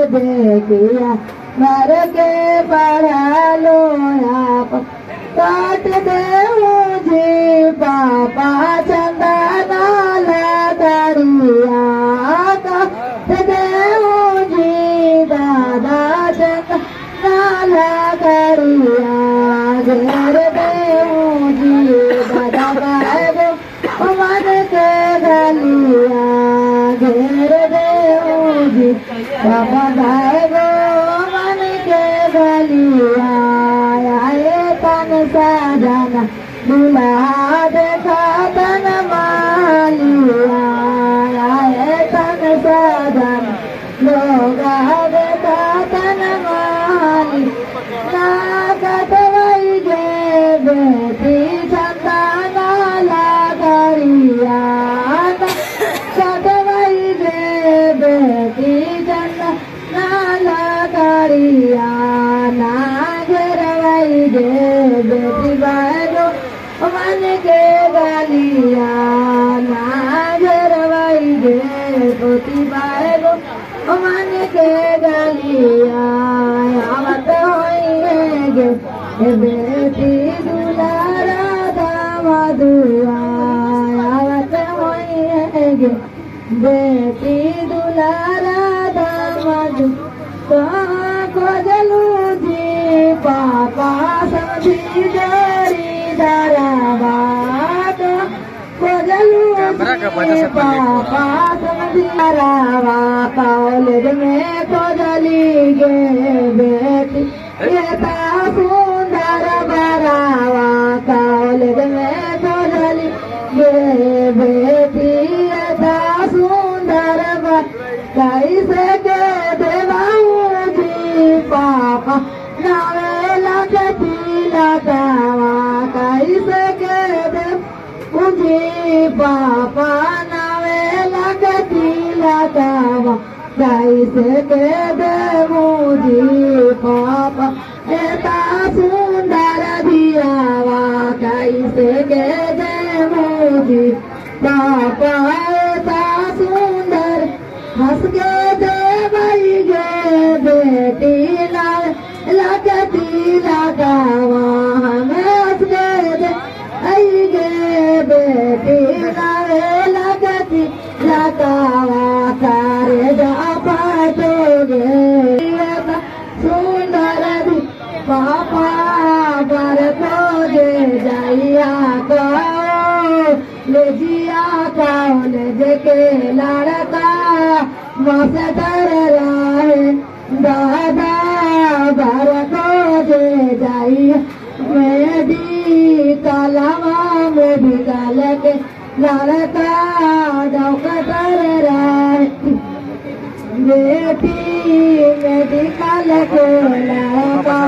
देखिया मर के पढ़ा लो आप काट दे मुझे पापा चंदा नाला दरिया काट दे मुझे दादा चंदा नाला दरिया घेर दे मुझे दादा गायब मन के गलिया घेर दे मुझे बाबा गायब मन के गलिया आए तन साजना दुल्हा देखा तन मालिया आए तन साजना लोग देखा तन माली ना कटवाई गे बेटी चंदा नाला करिया कटवाई गे बेटी चंदा नाला करिया ना घेरवाई गे बेटी बारो मन के गलिया ना घेरवाई गे बेटी बारो मन के गलिया आवत होई गे बेटी दुलारा दामादुआ आवत होई गे बेटी दुलारा दामादु खोजलू जी पापा समझी डरी डरावा खोजलू जी पापा समझी डरावा कॉलेज में खोजली गे बेटी ये सुंदर बरावा कॉलेज में खोजली गे बेटी ये सुंदर कैसे के देवाऊ जी पापा नावे लगती लगावा कैसे के देवाऊ जी पापा नावे लगती लगावा कैसे के देवाऊ जी पापा ऐसा सुंदर दियावा कैसे के देवाऊ जी पापा ऐसा सुंदर हंस के देवई गे बेटी लाल लगती लगावा हमें हंस के देवई गे बेटी लाल लगती लगावा सारे जा पाटोगे सुंदर दी पापा पर खोजे जाइया को ले जिया कॉलेज के लड़का मसदर रहे दादा भर खोजे जाइए मेडिकलवा मेडिकल के लड़का डॉक्टर रहे बेटी मेडिकल के लड़का